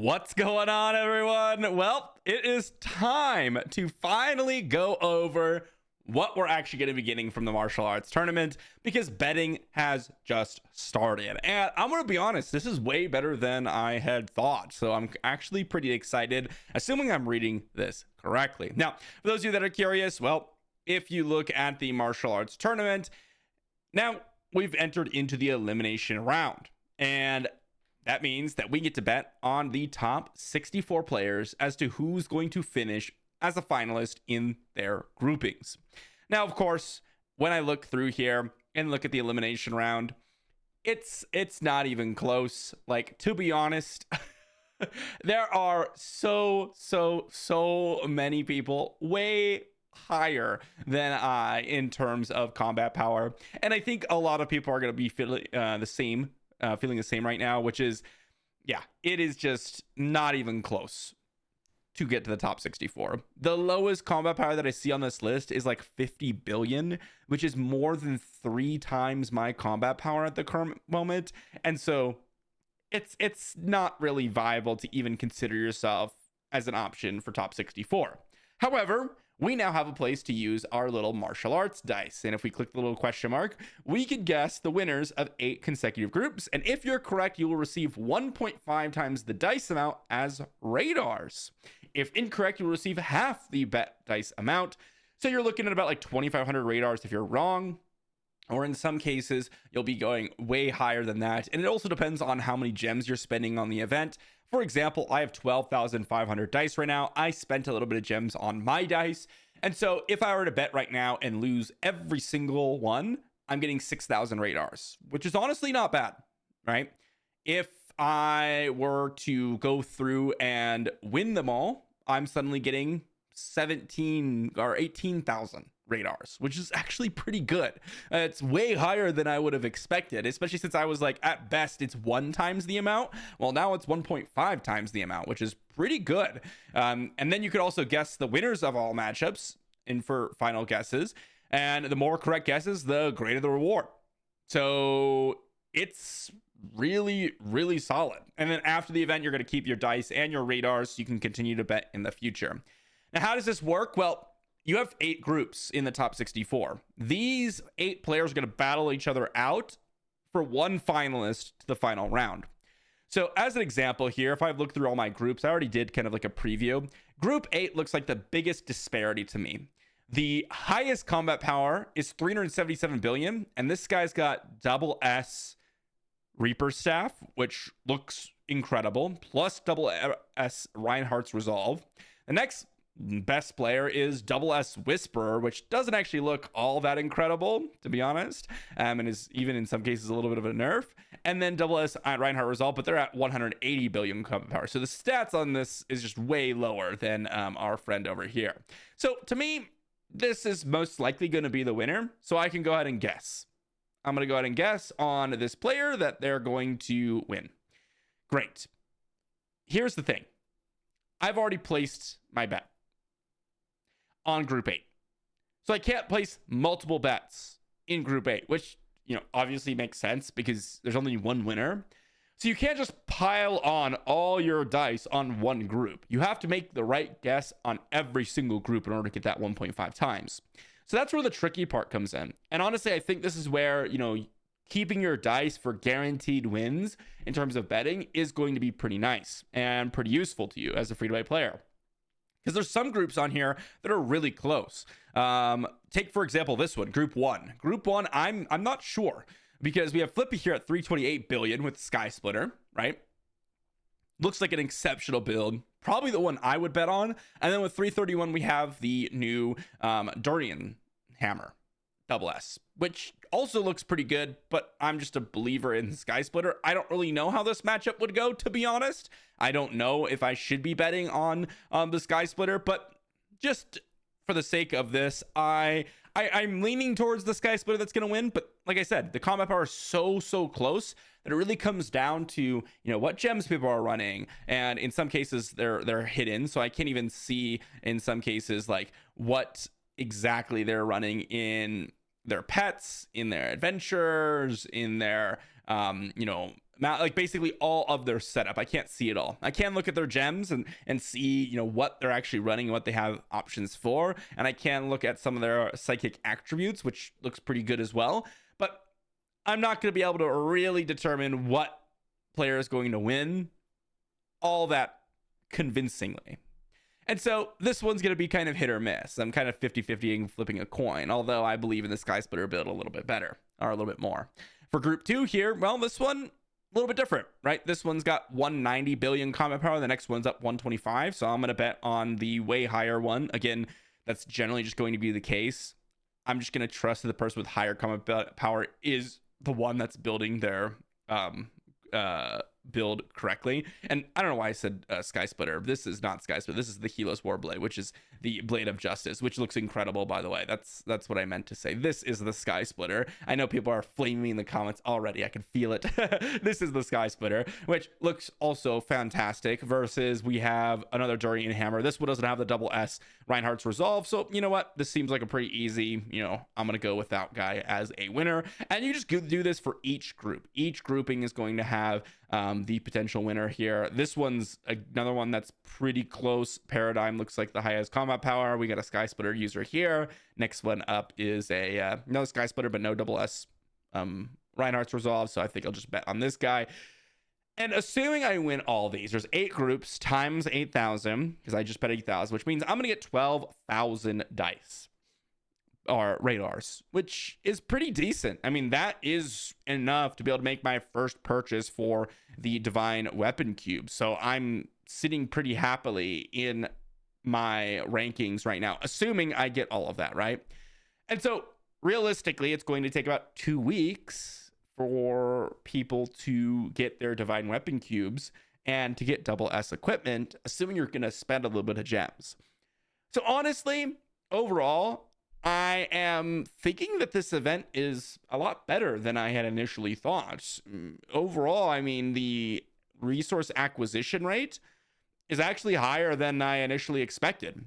What's going on, everyone? Well, it is time to finally go over what we're actually going to be getting from the martial arts tournament because betting has just started. And I'm going to be honest, this is way better than I had thought. So I'm actually pretty excited, assuming I'm reading this correctly. Now, for those of you that are curious, well, if you look at the martial arts tournament, now we've entered into the elimination round. And that means that we get to bet on the top 64 players as to who's going to finish as a finalist in their groupings. Now, of course, when I look through here and look at the elimination round, it's not even close. Like, to be honest, there are so many people way higher than I in terms of combat power. And I think a lot of people are going to be feeling the same right now, which is, yeah, it is just not even close to get to the top 64. The lowest combat power that I see on this list is like 50 billion, which is more than 3 times my combat power at the current moment. And so it's not really viable to even consider yourself as an option for top 64. However, we now have a place to use our little martial arts dice. And if we click the little question mark, we could guess the winners of 8 consecutive groups. And if you're correct, you will receive 1.5 times the dice amount as radars. If incorrect, you'll receive half the bet dice amount. So you're looking at about like 2,500 radars if you're wrong. Or in some cases, you'll be going way higher than that. And it also depends on how many gems you're spending on the event. For example, I have 12,500 dice right now. I spent a little bit of gems on my dice. And so if I were to bet right now and lose every single one, I'm getting 6,000 radars, which is honestly not bad, right? If I were to go through and win them all, I'm suddenly getting 17 or 18,000 radars, which is actually pretty good. It's way higher than I would have expected, especially since I was like, at best it's 1 times the amount. Well, now it's 1.5 times the amount, which is pretty good. And then you could also guess the winners of all matchups in for final guesses, and the more correct guesses, the greater the reward. So it's really solid. And then after the event, you're going to keep your dice and your radars so you can continue to bet in the future. Now, how does this work? Well, you have 8 groups in the top 64. These 8 players are going to battle each other out for one finalist to the final round. So as an example here, if I look through all my groups, I already did kind of like a preview. Group 8 looks like the biggest disparity to me. The highest combat power is 377 billion, and this guy's got double S Reaper Staff, which looks incredible, plus double S Reinhardt's Resolve. The next best player is double S Whisperer, which doesn't actually look all that incredible, to be honest, and is even in some cases a little bit of a nerf. And then double S Reinhardt Resolve, but they're at 180 billion combat power. So the stats on this is just way lower than our friend over here. So to me, this is most likely going to be the winner. So I can go ahead and guess. I'm going to go ahead and guess on this player that they're going to win. Great. Here's the thing. I've already placed my bet on group 8. So I can't place multiple bets in group 8, which, obviously makes sense because there's only one winner. So you can't just pile on all your dice on one group. You have to make the right guess on every single group in order to get that 1.5 times. So that's where the tricky part comes in. And honestly, I think this is where, keeping your dice for guaranteed wins in terms of betting is going to be pretty nice and pretty useful to you as a free-to-play player. Because there's some groups on here that are really close. Take, for example, this one, Group 1. Group 1, I'm not sure. Because we have Flippy here at 328 billion with Sky Splitter, right? Looks like an exceptional build. Probably the one I would bet on. And then with 331, we have the new Durian Hammer, double S, which also looks pretty good, but I'm just a believer in Sky Splitter. I don't really know how this matchup would go, to be honest. I don't know if I should be betting on the Sky Splitter, but just for the sake of this, I'm leaning towards the Sky Splitter that's going to win. But like I said, the combat power is so close that it really comes down to, what gems people are running. And in some cases, they're hidden. So I can't even see in some cases like what exactly they're running in their pets, in their adventures, in their like basically all of their setup. I can't see it all. I can look at their gems and see, you know, what they're actually running and what they have options for, and I can look at some of their psychic attributes, which looks pretty good as well. But I'm not going to be able to really determine what player is going to win all that convincingly. And so this one's going to be kind of hit or miss. I'm kind of 50-50 flipping a coin, although I believe in the Sky Splitter build a little bit better, or a little bit more. For group 2 here, well, this one a little bit different, right? This one's got 190 billion combat power. The next one's up 125. So I'm going to bet on the way higher one. Again, that's generally just going to be the case. I'm just going to trust that the person with higher combat power is the one that's building their build correctly. And I don't know why I said Sky Splitter. This is not Sky Splitter. This is the Helios Warblade, which is the Blade of Justice, which looks incredible, by the way. That's what I meant to say. This is the Sky Splitter. I know people are flaming me in the comments already. I can feel it. This is the Sky Splitter, which looks also fantastic, versus we have another Durian Hammer. This one doesn't have the double S Reinhardt's Resolve. So you know what? This seems like a pretty easy, you know, I'm going to go with that guy as a winner. And you just do this for each group. Each grouping is going to have the potential winner here. This one's another one that's pretty close. Paradigm looks like the highest combat power. We got a Sky Splitter user here. Next one up is a no Sky Splitter, but no double S Reinhardt's Resolve. So I think I'll just bet on this guy. And assuming I win all these, there's 8 groups times 8,000, because I just bet 8,000, which means I'm going to get 12,000 dice or radars, which is pretty decent. I mean, that is enough to be able to make my first purchase for the Divine Weapon Cube. So I'm sitting pretty happily in my rankings right now, assuming I get all of that, right? And so realistically, it's going to take about 2 weeks for people to get their Divine Weapon Cubes and to get double S equipment, assuming you're going to spend a little bit of gems. So honestly, overall, I am thinking that this event is a lot better than I had initially thought. Overall, I mean, the resource acquisition rate is actually higher than I initially expected.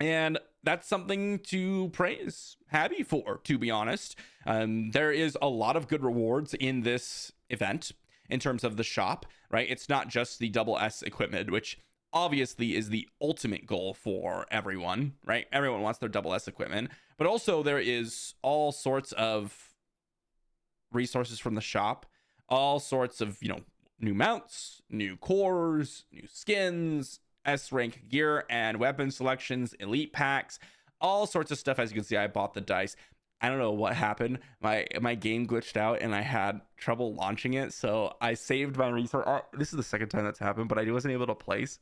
And that's something to praise Habby for, to be honest. There is a lot of good rewards in this event in terms of the shop, right? It's not just the double S equipment, which obviously is the ultimate goal for everyone, right? Everyone wants their double S equipment, but also there is all sorts of resources from the shop, all sorts of, you know, new mounts, new cores, new skins, S rank gear and weapon selections, elite packs, all sorts of stuff. As you can see, I bought the dice. I don't know what happened. My game glitched out and I had trouble launching it. So I saved my resource. This is the second time that's happened, but I wasn't able to place.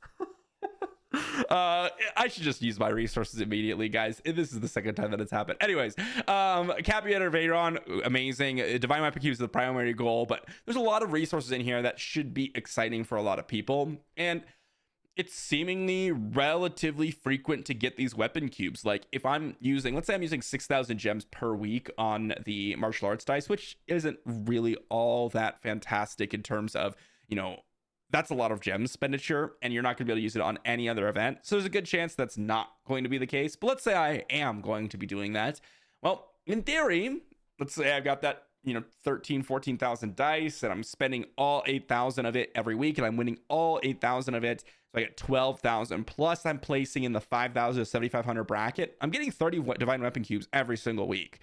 I should just use my resources immediately, guys. This is the second time that it's happened. Anyways, Capybara Veyron, amazing. Divine Weapon Cube is the primary goal, but there's a lot of resources in here that should be exciting for a lot of people. And it's seemingly relatively frequent to get these weapon cubes. Like if I'm using, let's say I'm using 6,000 gems per week on the martial arts dice, which isn't really all that fantastic in terms of, you know, that's a lot of gem expenditure and you're not going to be able to use it on any other event. So there's a good chance that's not going to be the case. But let's say I am going to be doing that. Well, in theory, let's say I've got that, you know, 14,000 dice and I'm spending all 8,000 of it every week and I'm winning all 8,000 of it. So I get 12,000 plus I'm placing in the 5,000 to 7,500 bracket. I'm getting 30 Divine Weapon Cubes every single week.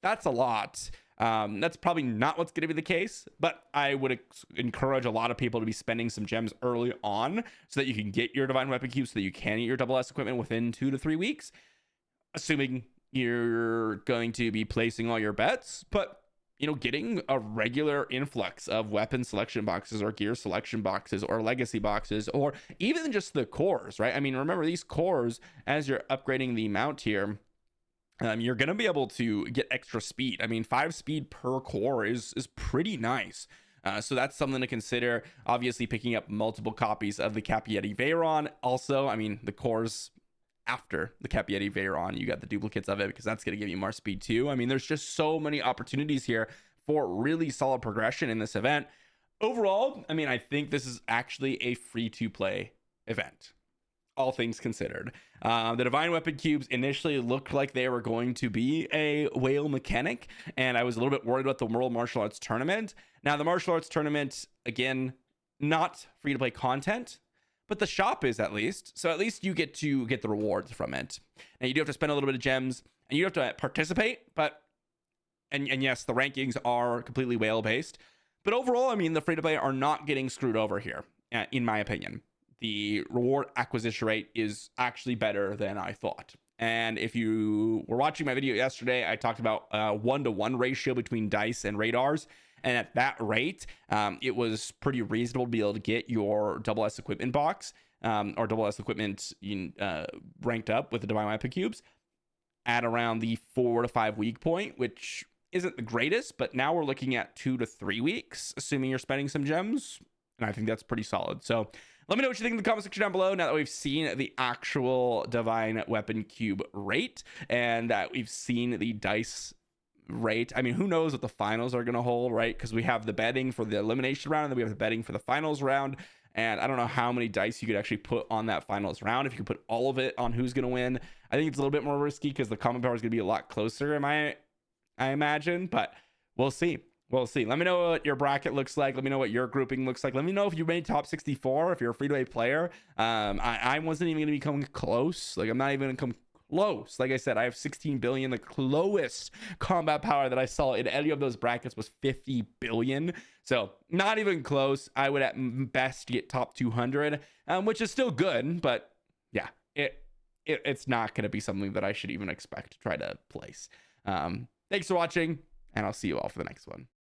That's a lot. That's probably not what's going to be the case, but I would encourage a lot of people to be spending some gems early on so that you can get your Divine Weapon Cubes, so that you can get your double S equipment within 2 to 3 weeks, assuming you're going to be placing all your bets. But you know, getting a regular influx of weapon selection boxes or gear selection boxes or legacy boxes, or even just the cores, right? I mean, remember these cores, as you're upgrading the mount here, you're going to be able to get extra speed. I mean, 5 speed per core is pretty nice. So that's something to consider. Obviously, picking up multiple copies of the Capybara Veyron. Also, I mean, the cores after the Capybara Veyron, you got the duplicates of it, because that's going to give you more speed too. I mean, there's just so many opportunities here for really solid progression in this event. Overall, I mean, I think this is actually a free to play event. all things considered. The divine weapon cubes initially looked like they were going to be a whale mechanic, and I was a little bit worried about the World Martial Arts Tournament. Now, the Martial Arts Tournament, again, not free to play content, but the shop is at least. So at least you get to get the rewards from it. And you do have to spend a little bit of gems, and you have to participate, but and yes, the rankings are completely whale based. But overall, I mean, the free to play are not getting screwed over here, in my opinion. The reward acquisition rate is actually better than I thought. And if you were watching my video yesterday, I talked about a 1-to-1 ratio between dice and radars. And at that rate, it was pretty reasonable to be able to get your double S equipment box or double S equipment ranked up with the divine weapon cubes at around the 4 to 5 week point, which isn't the greatest, but now we're looking at 2 to 3 weeks, assuming you're spending some gems. And I think that's pretty solid. So let me know what you think in the comment section down below now that we've seen the actual divine weapon cube rate and that we've seen the dice rate. I mean, who knows what the finals are going to hold, right? Because we have the betting for the elimination round and then we have the betting for the finals round. And I don't know how many dice you could actually put on that finals round. If you could put all of it on who's going to win, I think it's a little bit more risky because the common power is going to be a lot closer, I imagine. But we'll see. We'll see. Let me know what your bracket looks like. Let me know what your grouping looks like. Let me know if you made top 64, if you're a free-to-play player. I wasn't even going to be coming close. Like, I'm not even going to come close. Like I said, I have 16 billion. The lowest combat power that I saw in any of those brackets was 50 billion. So not even close. I would at best get top 200, which is still good. But yeah, it's not going to be something that I should even expect to try to place. Thanks for watching, and I'll see you all for the next one.